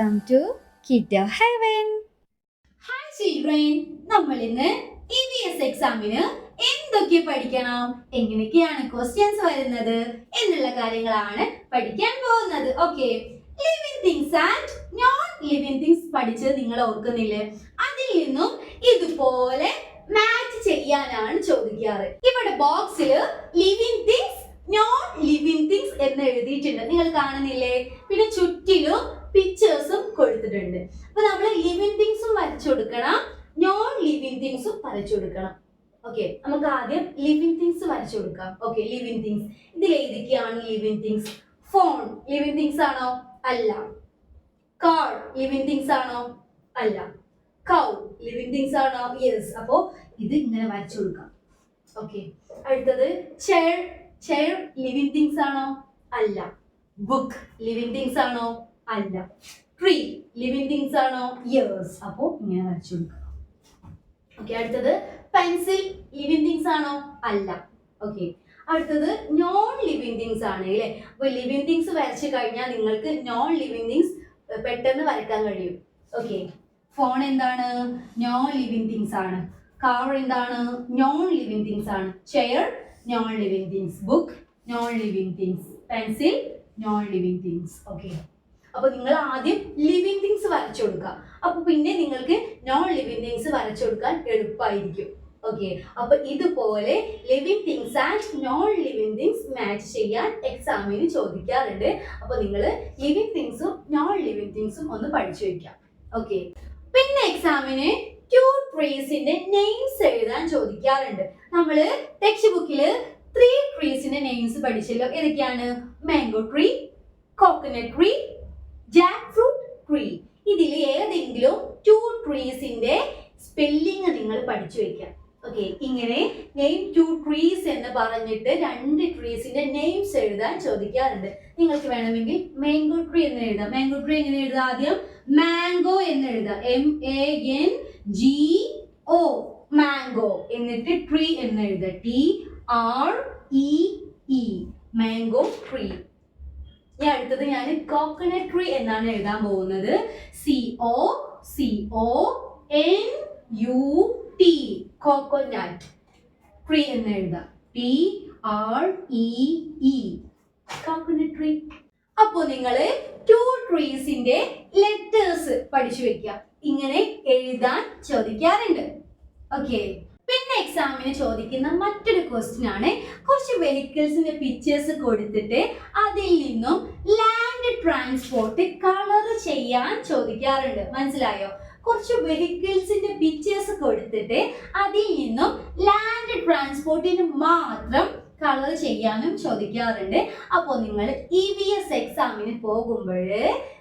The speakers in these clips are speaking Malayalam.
Welcome to Kiddo Heaven. Hi children, നമ്മൾ ഇന്ന് EVS എക്സാമിന് എന്തൊക്കെ പഠിക്കണം, എങ്ങനെയൊക്കെയാണ് ക്വസ്റ്റ്യൻസ് വരുന്നത് എന്നുള്ള കാര്യങ്ങളാണ് പഠിക്കാൻ പോകുന്നത്. Okay, living things and non living things പഠിച്ചത് നിങ്ങൾ ഓർക്കുന്നില്ലേ? അതിൽ നിന്നും ഇതുപോലെ മാച്ച് ചെയ്യാനാണ് ചോദിക്കാറ്. ഇവിടെ ബോക്സിൽ living things non living things എന്ന് എഴുതിയിട്ടുണ്ട്, നിങ്ങൾ കാണുന്നില്ലേ? പിന്നെ ചുറ്റിലും പിക്ചേഴ്സും കൊടുത്തിട്ടുണ്ട്. അപ്പൊ നമ്മൾ ലിവിങ് തിങ്സും വരച്ചു കൊടുക്കണം, നോൺ ലിവിങ് തിങ്സും വരച്ചു കൊടുക്കണം. ഓക്കെ, നമുക്ക് ആദ്യം ലിവിങ് തിങ്സ് വരച്ചു കൊടുക്കാം. ഓക്കെ, ലിവിങ് തിങ്സ് ഇതിൽ ഏതൊക്കെയാണ് living things? Phone living things ആണോ? അല്ല. കാർ ലിവിങ് തിങ്സ് ആണോ? അല്ല. കൗ ലിവിങ് തിങ്സ് ആണോ? യെസ്. അപ്പോ ഇത് ഇങ്ങനെ വരച്ചു കൊടുക്കാം. ഓക്കെ, അടുത്തത് ചെയർ. ചെയർ ലിവിങ് തിങ്സ് ആണോ? അല്ല. ബുക്ക് ലിവിങ് തിങ്സ് ആണോ? അല്ല. ട്രീ ലിവിങ് തിങ്സ് ആണോ? യെസ്. അപ്പോ ഇങ്ങനെ വരച്ചു കൊടുക്കാം. ഓക്കെ, അടുത്തത് പെൻസിൽ ലിവിങ് തിങ്സ് ആണോ? അല്ല. ഓക്കെ, അടുത്തത് നോൺ ലിവിങ് തിങ്സ് ആണ് അല്ലേ? അപ്പൊ ലിവിങ് തിങ്സ് വരച്ചു കഴിഞ്ഞാൽ നിങ്ങൾക്ക് നോൺ ലിവിങ് തിങ്സ് പെട്ടെന്ന് വരയ്ക്കാൻ കഴിയും. ഓക്കെ, ഫോൺ എന്താണ്? നോൺ ലിവിങ് തിങ്സ് ആണ്. കാർ എന്താണ്? നോൺ ലിവിങ് തിങ്സ് ആണ്. Chair non living things. Book non living things. Pencil non living things. Okay, അപ്പൊ നിങ്ങൾ ആദ്യം ലിവിങ് തിങ്സ് വരച്ചു കൊടുക്കുക, അപ്പൊ പിന്നെ നിങ്ങൾക്ക് നോൺ ലിവിങ് തിങ്സ് വരച്ചു കൊടുക്കാൻ എളുപ്പമായിരിക്കും. ഓക്കെ, അപ്പൊ ഇതുപോലെ living things and non living things match ചെയ്യാൻ എക്സാമിന് ചോദിക്കാറുണ്ട്. അപ്പൊ നിങ്ങൾ ലിവിങ് തിങ്സും നോൺ ലിവിങ് തിങ്സും ഒന്ന് പഠിച്ചു വെക്കാം. ഓക്കെ, പിന്നെ എക്സാമിന് ടു ട്രീസിന്റെ നെയിംസ് എഴുതാൻ ചോദിക്കാറുണ്ട്. നമ്മള് ടെക്സ്റ്റ് ബുക്കില് 3 ട്രീസിന്റെ നെയിംസ് പഠിച്ചല്ലോ. ഏതൊക്കെയാണ്? Mango tree, coconut tree, Jack fruit tree. ഇതിൽ ഏതെങ്കിലും 2 ട്രീസിന്റെ സ്പെല്ലിംഗ് നിങ്ങൾ പഠിച്ചു വെക്കാം. ഓക്കെ, ഇങ്ങനെ നെയിം 2 ട്രീസ് എന്ന് പറഞ്ഞിട്ട് 2 ട്രീസിന്റെ നെയിംസ് എഴുതാൻ ചോദിക്കാറുണ്ട്. നിങ്ങൾക്ക് വേണമെങ്കിൽ മാംഗോ ട്രീ എന്ന് എഴുതാം. മാംഗോ ട്രീ എങ്ങനെ എഴുതാം? ആദ്യം മാംഗോ എന്ന് എഴുതാം, MANGO, മാംഗോ. എന്നിട്ട് ട്രീ എന്ന് എഴുതാം, TREE, മാംഗോ ട്രീ. അടുത്തത് ഞാൻ കോക്കനട്ട് ട്രീ എന്നാണ് എഴുതാൻ പോകുന്നത്, COCONUT, കോക്കോനട്ട് ട്രീ എന്ന് എഴുതാം, TREE, കോക്കനട്ട് ട്രീ. അപ്പോ നിങ്ങള് 2 ട്രീസിന്റെ ലെറ്റേഴ്സ് പഠിച്ചു വെക്കുക. ഇങ്ങനെ എഴുതാൻ ചോദിക്കാറുണ്ട്. ഓക്കെ, പിന്നെ എക്സാമിന് ചോദിക്കുന്ന മറ്റൊരു ക്വസ്റ്റ്യൻ ആണ്, കുറച്ച് വെഹിക്കിൾസിന്റെ പിക്ചേഴ്സ് കൊടുത്തിട്ട് അതിൽ നിന്നും ലാൻഡ് ട്രാൻസ്പോർട്ട് കളർ ചെയ്യാൻ ചോദിക്കാറുണ്ട്. മനസ്സിലായോ? കുറച്ച് വെഹിക്കിൾസിന്റെ പിക്ചേഴ്സ് കൊടുത്തിട്ട് അതിൽ നിന്നും ലാൻഡ് ട്രാൻസ്പോർട്ടിന് മാത്രം കളർ ചെയ്യാനും ചോദിക്കാറുണ്ട്. അപ്പോൾ നിങ്ങൾ EVS എക്സാമിന് പോകുമ്പോൾ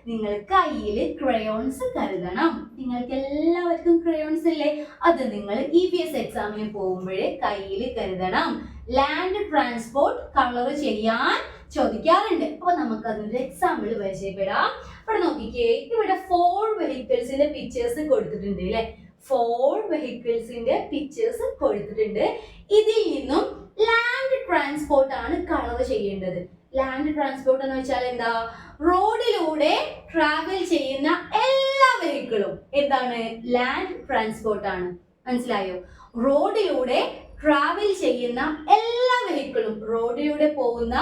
നിങ്ങൾ കയ്യിൽ ക്രയോൺസ് കരുതണം. നിങ്ങൾക്ക് എല്ലാവർക്കും ക്രയോൺസ് ഇല്ലേ? അത് നിങ്ങൾ EVS എക്സാമിന് പോകുമ്പോൾ കയ്യിൽ കരുതണം. ലാൻഡ് ട്രാൻസ്പോർട്ട് കളർ ചെയ്യാൻ ചോദിക്കാറുണ്ട്. അപ്പൊ നമുക്ക് അതിന്റെ എക്സാമ്പിൾ പരിചയപ്പെടാം. ഇവിടെ നോക്കിക്കേ, ഇവിടെ 4 വെഹിക്കിൾസിന്റെ പിക്ചേഴ്സ് കൊടുത്തിട്ടുണ്ട് അല്ലെ? 4 വെഹിക്കിൾസിന്റെ പിക്ചേഴ്സ് കൊടുത്തിട്ടുണ്ട്. ഇതിൽ നിന്നും ലാൻഡ് ട്രാൻസ്പോർട്ട് ആണ് കളർ ചെയ്യേണ്ടത്. ലാൻഡ് ട്രാൻസ്പോർട്ട് എന്ന് വെച്ചാൽ എന്താ? റോഡിലൂടെ ട്രാവൽ ചെയ്യുന്ന എല്ലാ വെഹിക്കിളും എന്താണ്? ലാൻഡ് ട്രാൻസ്പോർട്ട് ആണ്. മനസ്സിലായോ? റോഡിലൂടെ ട്രാവൽ ചെയ്യുന്ന എല്ലാ വെഹിക്കിളും, റോഡിലൂടെ പോകുന്ന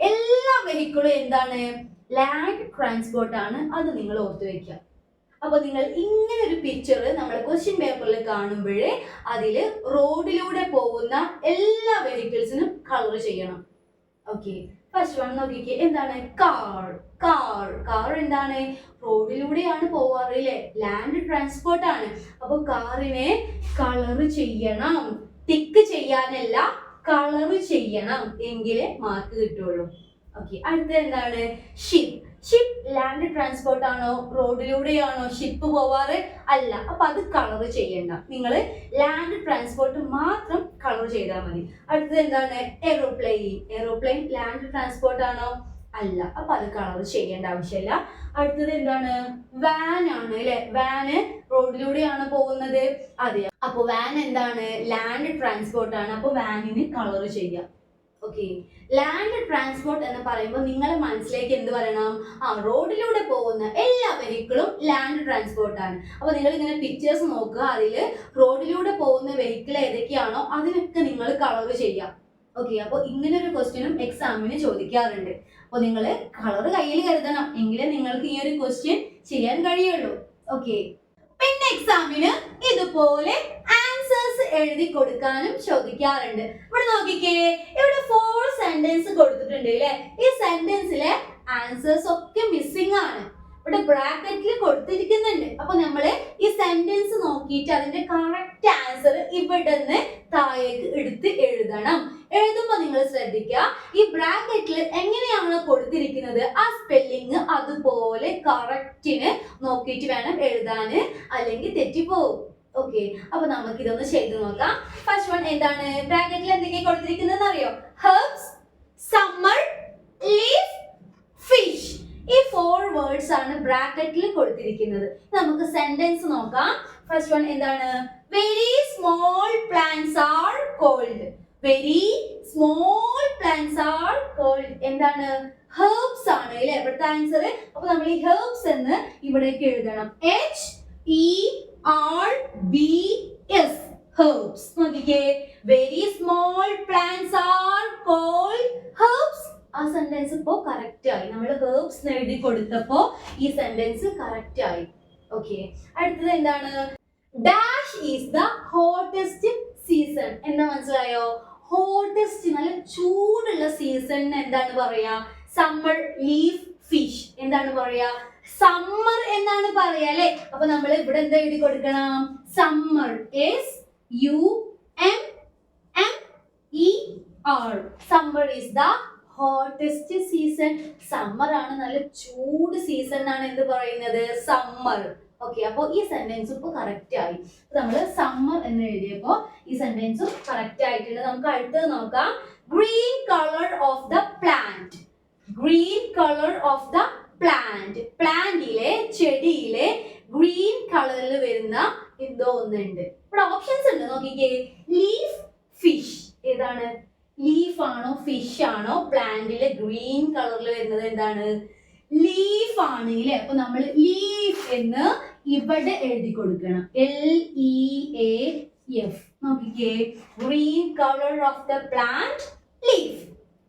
എല്ലാ വെഹിക്കിളും എന്താണ്? ലാൻഡ് ട്രാൻസ്പോർട്ട് ആണ്. അത് നിങ്ങൾ ഓർത്തു വെക്കുക. അപ്പൊ നിങ്ങൾ ഇങ്ങനെ ഒരു പിക്ചർ നമ്മുടെ ക്വസ്റ്റ്യൻ പേപ്പറിൽ കാണുമ്പോഴേ അതിൽ റോഡിലൂടെ പോകുന്ന എല്ലാ വെഹിക്കിൾസിനും കളർ ചെയ്യണം. ഓക്കെ, ഫസ്റ്റ് വൺ നോക്കിക്കേ, എന്താണ്? കാർ. കാർ കാർ എന്താണ്? റോഡിലൂടെയാണ് പോവാറ് അല്ലേ? ലാൻഡ് ട്രാൻസ്പോർട്ട് ആണ്. അപ്പൊ കാറിനെ കളർ ചെയ്യണം. ടിക്ക് ചെയ്യാനല്ല, കളർ ചെയ്യണം, എങ്കിലേ മാർക്ക് കിട്ടുള്ളൂ. ഓക്കെ, അടുത്ത എന്താണ്? ഷിപ്പ്. ഷിപ്പ് ലാൻഡ് ട്രാൻസ്പോർട്ട് ആണോ? റോഡിലൂടെയാണോ ഷിപ്പ് പോവാറ്? അല്ല. അപ്പൊ അത് കളർ ചെയ്യണ്ട, നിങ്ങൾ ലാൻഡ് ട്രാൻസ്പോർട്ട് മാത്രം കളർ ചെയ്താൽ മതി. അടുത്തത് എന്താണ്? എയ്റോപ്ലെയിൻ. എയ്റോപ്ലെയിൻ ലാൻഡ് ട്രാൻസ്പോർട്ട് ആണോ? അല്ല. അപ്പൊ അത് കളർ ചെയ്യേണ്ട ആവശ്യമില്ല. അടുത്തത് എന്താണ്? വാൻ ആണ് അല്ലെ? വാന് റോഡിലൂടെയാണ് പോകുന്നത്. അതെ. അപ്പൊ വാൻ എന്താണ്? ലാൻഡ് ട്രാൻസ്പോർട്ട് ആണ്. അപ്പൊ വാനിന് കളർ ചെയ്യാം. ഓക്കെ, ലാൻഡ് ട്രാൻസ്പോർട്ട് എന്ന് പറയുമ്പോൾ നിങ്ങളെ മനസ്സിലേക്ക് എന്ത് പറയണം? റോഡിലൂടെ പോകുന്ന എല്ലാ വെഹിക്കിളും ലാൻഡ് ട്രാൻസ്പോർട്ട് ആണ്. അപ്പൊ നിങ്ങൾ ഇങ്ങനെ പിക്ചേഴ്സ് നോക്കുക, അതിൽ റോഡിലൂടെ പോകുന്ന വെഹിക്കിൾ ഏതൊക്കെയാണോ അതിനൊക്കെ നിങ്ങൾ കളർ ചെയ്യാം. ഓക്കെ, അപ്പോൾ ഇങ്ങനെ ഒരു ക്വസ്റ്റ്യനും എക്സാമിന് ചോദിക്കാറുണ്ട്. അപ്പോൾ നിങ്ങൾ കളർ കയ്യിൽ കരുതണം, എങ്കിലേ നിങ്ങൾക്ക് ഈ ഒരു ക്വസ്റ്റ്യൻ ചെയ്യാൻ കഴിയുള്ളൂ. ഓക്കെ, പിന്നെ എക്സാമിന് ഇതുപോലെ ആൻസേഴ്സ് എഴുതി കൊടുക്കാനും ചോദിക്കാറുണ്ട്. ഇവിടെ നോക്കിക്കേ, ഇവിടെ 4 സെന്റൻസ് കൊടുത്തിട്ടുണ്ട് അല്ലേ? ഈ സെന്റൻസിലെ ആൻസേഴ്സ് ഒക്കെ മിസ്സിംഗ് ആണ്. ഇവിടെ ബ്രാക്കറ്റിൽ കൊടുത്തിരിക്കുന്നുണ്ട്. അപ്പൊ നമ്മള് ഈ സെന്റൻസ് നോക്കിയിട്ട് അതിന്റെ കറക്റ്റ് ആൻസർ ഇവിടെ നിന്ന് താഴേക്ക് എടുത്ത് എഴുതണം. എഴുതുമ്പോൾ നിങ്ങൾ ശ്രദ്ധിക്കുക, ഈ ബ്രാക്കറ്റിൽ എങ്ങനെയാണോ കൊടുത്തിരിക്കുന്നത് ആ സ്പെല്ലിങ് അതുപോലെ കറക്റ്റിന് നോക്കിയിട്ട് വേണം എഴുതാന്, അല്ലെങ്കിൽ തെറ്റിപ്പോവും. ഓക്കെ, അപ്പൊ നമുക്ക് ഇതൊന്ന് ചെയ്ത് നോക്കാം. ഫസ്റ്റ് വൺ എന്താണ്? ബ്രാക്കറ്റിൽ എന്തൊക്കെയാണ് കൊടുത്തിരിക്കുന്നത് അറിയോ? Herbs, summer, leaf, fish. ഈ 4 വേർഡ്സ് ആണ് ബ്രാക്കറ്റിൽ കൊടുത്തിരിക്കുന്നത്. നമുക്ക് സെന്റൻസ് നോക്കാം. ഫസ്റ്റ് വൺ എന്താണ്? Very small plants are called. Very small plants are called എന്താണ്? ഹെർബ്സ് ആണ് അല്ലേ ഇവിടുത്തെ ആൻസർ. അപ്പൊ നമ്മൾ ഈ ഹെർബ്സ് എന്ന് ഇവിടേക്ക് എഴുതണം. HERBS, herbs. നോക്കിക്കേ, very small plants are called herbs. ആ സെന്റൻസ് ഇപ്പോ കറക്റ്റ് ആയി. നമ്മൾ ഹെർബ്സ് എഴുതി കൊടുത്തപ്പോ ഈ സെന്റൻസ് കറക്റ്റ് ആയി. ഓക്കെ, അടുത്തത് എന്താണ്? Dash is the hottest season. എന്താ മനസ്സിലായോ? ഹോട്ടസ്റ്റ്, നല്ല ചൂടുള്ള സീസണിന് എന്താണ് പറയാ? സമ്മർ. ലീഫ്, ഫിഷ് എന്താണ് പറയാ? സമ്മർ എന്നാണ് പറയാ അല്ലെ? അപ്പൊ നമ്മൾ ഇവിടെ എന്താ എഴുതി കൊടുക്കണം? Summer. SUMMER. Summer is the hottest season. Summer ആണ്, നല്ല ചൂട് സീസൺ ആണ് എന്ത് പറയുന്നത്? സമ്മർ. ഓക്കെ, അപ്പോൾ ഈ സെന്റൻസ് ഇപ്പൊ കറക്റ്റ് ആയി. നമ്മൾ സമ്മർ എന്ന് എഴുതിയപ്പോ ഈ സെന്റൻസും കറക്റ്റ് ആയിട്ടുണ്ട്. നമുക്ക് അടുത്തത് നോക്കാം. Green colour of the plant. Green colour of the plant. പ്ലാന്റിലെ, ചെടിയിലെ ഗ്രീൻ കളറിൽ വരുന്ന എന്തോ ഒന്നുണ്ട്. ഇവിടെ ഓപ്ഷൻസ് ഉണ്ട്, നോക്കിക്കേ. Leaf, fish. ഏതാണ്? ലീഫ് ആണോ ഫിഷ് ആണോ? പ്ലാന്റിലെ ഗ്രീൻ കളറിൽ വരുന്നത് എന്താണ്? ലീഫ് ആണ് അല്ലേ? അപ്പൊ നമ്മൾ ലീഫ് എന്ന് ഇവിടെ എഴുതി കൊടുക്കണം. LEAF. നോക്കിക്കേ, green colour of the plant, leaf.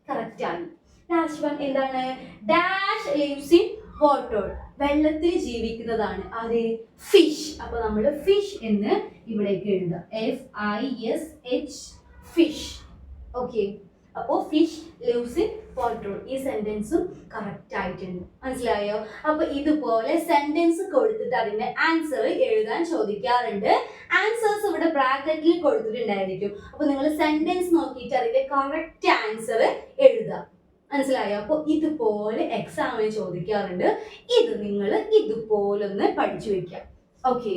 Correct ആണ്. ലാസ്റ്റ് വൺ എന്താണ്? Dash lives in water. വെള്ളത്തിൽ ജീവിക്കുന്നതാണ് ആര്? ഫിഷ്. അപ്പൊ നമ്മൾ ഫിഷ് എന്ന് ഇവിടേക്ക് എഴുതാം. FISH, fish. ഓക്കെ, അപ്പോ ഫിഷ് ലിവ്സ് ഇൻ വാട്ടർ. ഈ സെന്റൻസും കറക്റ്റ് ആയിട്ടുണ്ട്. മനസ്സിലായോ? അപ്പൊ ഇതുപോലെ സെന്റൻസ് കൊടുത്തിട്ട് അതിന്റെ ആൻസർ എഴുതാൻ ചോദിക്കാറുണ്ട്. ആൻസേഴ്സ് ഇവിടെ ബ്രാക്കറ്റിൽ കൊടുത്തിട്ടുണ്ടായിരിക്കും. അപ്പൊ നിങ്ങൾ സെന്റൻസ് നോക്കിയിട്ട് അതിന്റെ കറക്റ്റ് ആൻസർ എഴുതുക. മനസ്സിലായോ? അപ്പൊ ഇതുപോലെ എക്സാമിന് ചോദിക്കാറുണ്ട്. ഇത് നിങ്ങൾ ഇതുപോലൊന്ന് പഠിച്ചു വെക്കാം. ഓക്കെ,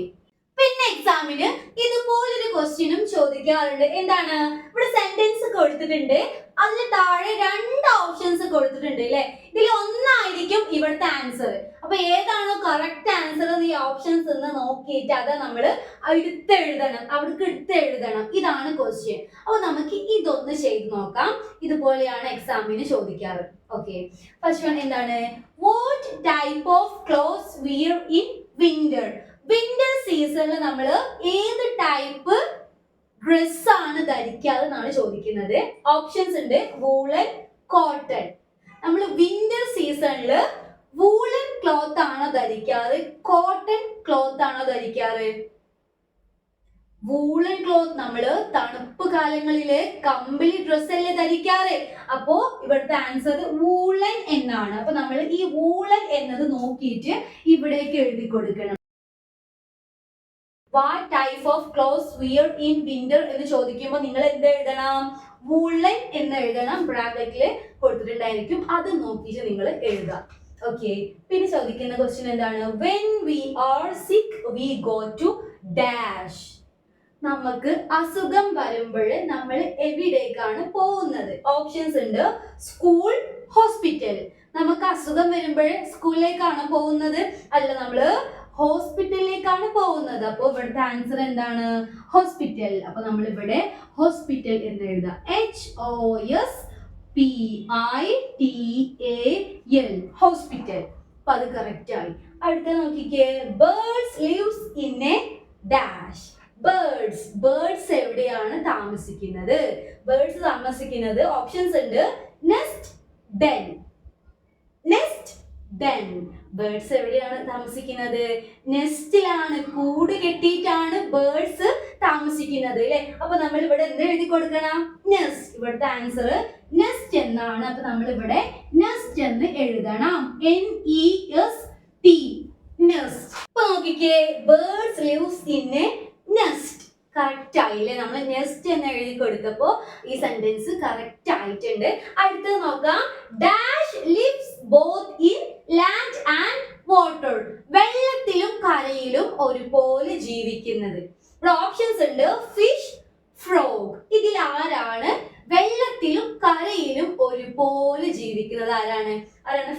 പിന്നെ എക്സാമിന് ഇതുപോലൊരു ക്വസ്റ്റ്യനും ചോദിക്കാറുണ്ട്. എന്താണ്? ഇവിടെ സെന്റൻസ് കൊടുത്തിട്ടുണ്ട്, അതിന് താഴെ 2 ഓപ്ഷൻസ് കൊടുത്തിട്ടുണ്ട് അല്ലെ? ഇതിൽ ഒന്നായിരിക്കും ഇവിടുത്തെ ആൻസർ. അപ്പൊ ഏതാണോ കറക്റ്റ് ആൻസർ ഈ ഓപ്ഷൻസ് എന്ന് നോക്കിയിട്ട് അത് നമ്മൾ എടുത്തെഴുതണം, അവിടേക്ക് എടുത്തെഴുതണം. ഇതാണ് ക്വസ്റ്റ്യൻ. അപ്പൊ നമുക്ക് ഇതൊന്ന് ചെയ്ത് നോക്കാം. ഇതുപോലെയാണ് എക്സാമിന് ചോദിക്കാറ്. ഓക്കെ, ഫസ്റ്റ് വൺ എന്താണ്? What type of clothes wear in winter. Winter സീസണിൽ നമ്മൾ ഏത് ടൈപ്പ് ഡ്രസ് ആണ് ധരിക്കാറ് എന്നാണ് ചോദിക്കുന്നത്. ഓപ്ഷൻസ് ഉണ്ട്. Woollen, cotton. നമ്മൾ വിന്റർ സീസണിൽ വൂളൻ ക്ലോത്ത് ആണോ ധരിക്കാറ്, കോട്ടൺ ക്ലോത്ത് ആണോ ധരിക്കാറ്? വൂളൻ ക്ലോത്ത് നമ്മള് തണുപ്പ് കാലങ്ങളില് കമ്പിളി ഡ്രസ് അല്ലേ ധരിക്കാറ്. അപ്പോ ഇവിടുത്തെ ആൻസർ വൂളൻ എന്നാണ്. അപ്പൊ നമ്മൾ ഈ വൂളൻ എന്നത് നോക്കിയിട്ട് ഇവിടേക്ക് എഴുതി കൊടുക്കണം. What type of clothes wear in winter എന്ന് ചോദിക്കുമ്പോൾ നിങ്ങൾ എന്ത് എഴുതണം? വൂളൻ എന്ന് എഴുതണം. ബ്രാക്കറ്റിൽ കൊടുത്തിട്ടുണ്ടായിരിക്കും, അത് നോക്കിയിട്ട് നിങ്ങൾ എഴുതുക. ഓക്കെ, പിന്നെ ചോദിക്കുന്ന ക്വസ്റ്റ്യൻ എന്താണ്? വെൻ വി ആർ സിക്ക് വി ഗോ ടു ഡാഷ്. നമുക്ക് അസുഖം വരുമ്പോൾ നമ്മൾ എവിടേക്കാണ് പോകുന്നത്? ഓപ്ഷൻസ് ഉണ്ട്. School, hospital. നമുക്ക് അസുഖം വരുമ്പോൾ സ്കൂളിലേക്കാണ് പോകുന്നത്, അല്ല നമ്മൾ ഹോസ്പിറ്റലിലേക്കാണ് പോകുന്നത്. അപ്പോൾ ഇവിടുത്തെ ആൻസർ എന്താണ്? ഹോസ്പിറ്റൽ. അപ്പൊ നമ്മൾ ഇവിടെ ഹോസ്പിറ്റൽ എന്ന് എഴുതാം. HOS, PITAL hospital. അപ്പൊ അത് കറക്റ്റ് ആയി. അടുത്ത നോക്കിക്കേ, birds lives in A dash. Birds എവിടെയാണ് താമസിക്കുന്നത്? ബേർഡ്സ് താമസിക്കുന്നത് ഓപ്ഷൻസ് ഉണ്ട്. Nest, Den. ബേർഡ്സ് എവിടെയാണ് താമസിക്കുന്നത്? നെസ്റ്റിലാണ്, കൂട് കെട്ടിയിട്ടാണ് ബേർഡ്സ് താമസിക്കുന്നത് അല്ലെ. അപ്പൊ നമ്മൾ ഇവിടെ എന്ത് എഴുതി കൊടുക്കണം? നെസ്റ്റ്. ഇവിടുത്തെ ആൻസർ നെസ്റ്റ് എന്നാണ്. അപ്പൊ നമ്മൾ ഇവിടെ നെസ്റ്റ് എന്ന് എഴുതണം. NEST, nest. അപ്പൊ നോക്കിക്കേ, birds lives in A nest. Correct ആയില്ലേ? നമ്മൾ നെസ്റ്റ് എന്ന് എഴുതി കൊടുത്തപ്പോ ഈ സെന്റൻസ് കറക്റ്റ് ആയിട്ടുണ്ട്. അടുത്തത് നോക്കാം, dash lives both in land and water. വെള്ളത്തിലും കരയിലും ഒരുപോലെ ജീവിക്കുന്നത്. ഇവിടെ ഓപ്ഷൻസ് ഉണ്ട്. Fish, frog. ഇതിൽ ആരാണ് വെള്ളത്തിലും കരയിലും ഒരുപോലെ ജീവിക്കുന്നത്? ആരാണ്?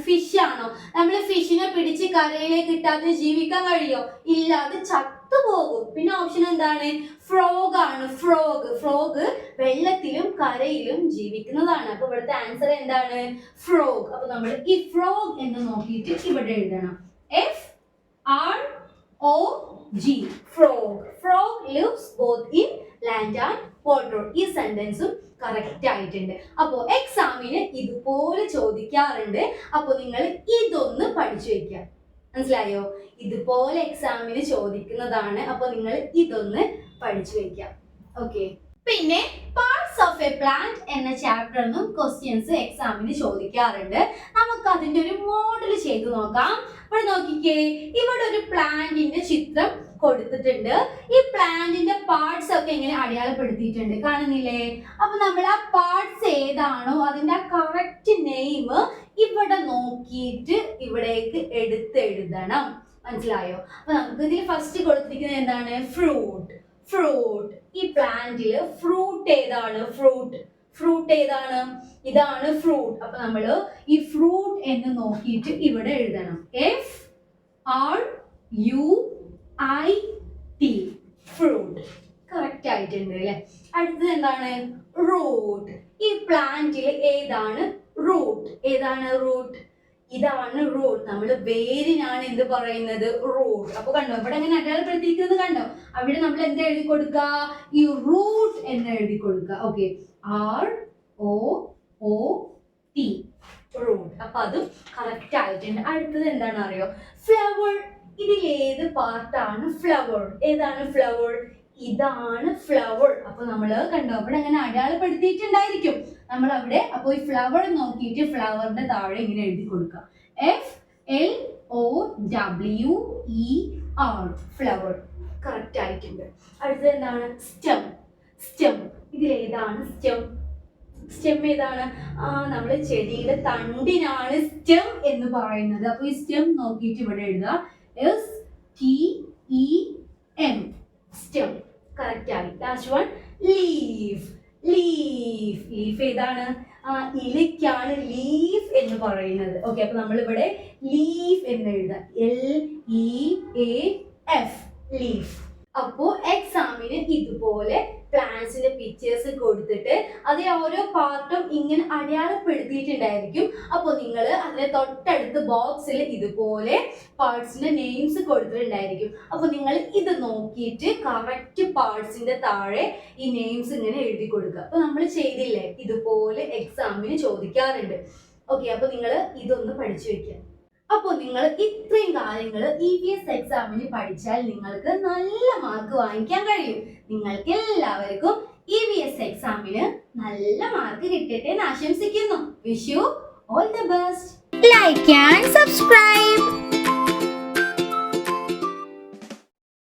ഫിഷ് ആണോ? നമ്മൾ ഫിഷിനെ പിടിച്ച് കരയിലേക്ക് ഇട്ടാതെ ജീവിക്കാൻ കഴിയോ? ഇല്ല, അത് ചത്തുപോകും. പിന്നെ ഓപ്ഷൻ എന്താണ്? ഫ്രോഗ് ആണ്. ഫ്രോഗ് വെള്ളത്തിലും കരയിലും ജീവിക്കുന്നതാണ്. അപ്പൊ ഇവിടുത്തെ ആൻസർ എന്താണ്? ഫ്രോഗ്. അപ്പൊ നമ്മൾ ഈ ഫ്രോഗ് എന്ന് നോക്കിയിട്ട് ഇവിടെ എഴുതണം. FROG, frog lives both in land and water. ഈ സെന്റൻസും കറക്റ്റ് ആയിട്ടുണ്ട്. അപ്പോ എക്സാമിന് ഇതുപോലെ ചോദിക്കാറുണ്ട്. അപ്പൊ നിങ്ങൾ ഇതൊന്ന് പഠിച്ചു വെക്കുക. മനസ്സിലായോ? ഇതുപോലെ എക്സാമിന് ചോദിക്കുന്നതാണ്. അപ്പൊ നിങ്ങൾ ഇതൊന്ന് പഠിച്ചു വെക്കുക. ഓക്കെ. പിന്നെ പാർട്സ് ഓഫ് എ പ്ലാന്റ് എന്ന ചാപ്റ്ററിനും ക്വസ്റ്റ്യൻസ് എക്സാമിന് ചോദിക്കാറുണ്ട്. നമുക്ക് അതിന്റെ ഒരു മോഡൽ ചെയ്ത് നോക്കാം. ഇവിടെ നോക്കിക്കേ, ഇവിടെ ഒരു പ്ലാന്റിന്റെ ചിത്രം കൊടുത്തിട്ടുണ്ട്. ഈ പ്ലാന്റിന്റെ പാർട്സ് ഒക്കെ ഇങ്ങനെ അടയാളപ്പെടുത്തിയിട്ടുണ്ട്, കാണുന്നില്ലേ? അപ്പൊ നമ്മൾ ആ പാർട്സ് ഏതാണോ അതിന്റെ ആ കറക്റ്റ് നെയിം ഇവിടെ നോക്കിയിട്ട് ഇവിടേക്ക് എടുത്തെഴുതണം. മനസ്സിലായോ? അപ്പൊ നമുക്ക് ഇതിൽ ഫസ്റ്റ് കൊടുത്തിരിക്കുന്നത് എന്താണ്? ഫ്രൂട്ട്. ഈ പ്ലാന്റില് ഫ്രൂട്ട് ഏതാണ്? ഫ്രൂട്ട് ഏതാണ്? ഇതാണ് ഫ്രൂട്ട്. അപ്പൊ നമ്മള് ഈ ഫ്രൂട്ട് എന്ന് നോക്കിയിട്ട് ഇവിടെ എഴുതണം. FRUIT, fruit. കറക്റ്റ് ആയിട്ടുണ്ട് അല്ലെ? അടുത്തത് എന്താണ്? റൂട്ട്. ഈ പ്ലാന്റിൽ ഏതാണ് റൂട്ട്? ഇതാണ് റൂട്ട്. നമ്മൾ വേരിനാണ് എന്ത് പറയുന്നത്? റൂട്ട്. അപ്പൊ കണ്ടോ, ഇവിടെ എങ്ങനെ അടയാളപ്പെടുത്തിയിരിക്കുന്നത് കണ്ടോ? അവിടെ നമ്മൾ എന്ത് എഴുതി കൊടുക്കുക? ഈ റൂട്ട് എന്ന് എഴുതി കൊടുക്കുക. Okay, ROOT, root. അപ്പൊ അതും കറക്റ്റ് ആയിട്ടുണ്ട്. അടുത്തത് എന്താണ് അറിയോ? ഫ്ലവർ. ഇതിൽ ഏത് പാർട്ടാണ് ഫ്ലവർ? ഏതാണ് ഫ്ലവർ? ഇതാണ് ഫ്ലവർ. അപ്പൊ നമ്മൾ കണ്ടോ, അവിടെ എങ്ങനെ അടയാളപ്പെടുത്തിയിട്ടുണ്ടായിരിക്കും നമ്മൾ അവിടെ. അപ്പൊ ഈ ഫ്ലവർ നോക്കിയിട്ട് ഫ്ലവറിന്റെ താഴെ ഇങ്ങനെ എഴുതി കൊടുക്കുക. FLOWER, flower. കറക്റ്റ് ആയിട്ടുണ്ട്. അടുത്തത് എന്താണ്? സ്റ്റെം. ഇതിലേതാണ് സ്റ്റെം ഏതാണ്? നമ്മൾ ചെടിയുടെ തണ്ടിനാണ് സ്റ്റെം എന്ന് പറയുന്നത്. അപ്പൊ ഈ സ്റ്റെം നോക്കിയിട്ട് ഇവിടെ എഴുതുക. STEM, stem. കറക്റ്റ് ആയി. ലാസ്റ്റ് വൺ, ലീഫ് ഏതാണ്? ഇലയ്ക്കാണ് ലീഫ് എന്ന് പറയുന്നത്. ഓക്കെ, അപ്പൊ നമ്മൾ ഇവിടെ ലീഫ് എന്ന് എഴുതാം. LEAF, leaf. അപ്പോ എക്സാമിന് ഇതുപോലെ പ്ലാന്റ്സിന്റെ പിക്ചേഴ്സ് കൊടുത്തിട്ട് അതിൽ ഓരോ പാർട്ടും ഇങ്ങനെ അടയാളപ്പെടുത്തിയിട്ടുണ്ടായിരിക്കും. അപ്പോൾ നിങ്ങൾ അതിന്റെ തൊട്ടടുത്ത് ബോക്സിൽ ഇതുപോലെ പാർട്സിന്റെ നെയിംസ് കൊടുത്തിട്ടുണ്ടായിരിക്കും. അപ്പോൾ നിങ്ങൾ ഇത് നോക്കിയിട്ട് കറക്റ്റ് പാർട്സിന്റെ താഴെ ഈ നെയിംസ് ഇങ്ങനെ എഴുതി കൊടുക്കുക. അപ്പോൾ നമ്മൾ ചെയ്തില്ലേ, ഇതുപോലെ എക്സാമിന് ചോദിക്കാറുണ്ട്. ഓക്കെ, അപ്പോൾ നിങ്ങൾ ഇതൊന്ന് പഠിച്ചു വെക്കുക. അപ്പോൾ നിങ്ങൾ ഇത്രയും കാര്യങ്ങൾ EVS എക്സാമിന് പഠിച്ചാൽ നിങ്ങൾക്ക് നല്ല മാർക്ക് വാങ്ങിക്കാൻ കഴിയും. നിങ്ങൾക്ക് എല്ലാവർക്കും EVS എക്സാമിന് നല്ല മാർക്ക് കിട്ടട്ടെ എന്ന് ആശംസിക്കുന്നു. Wish you all the best. Like and subscribe.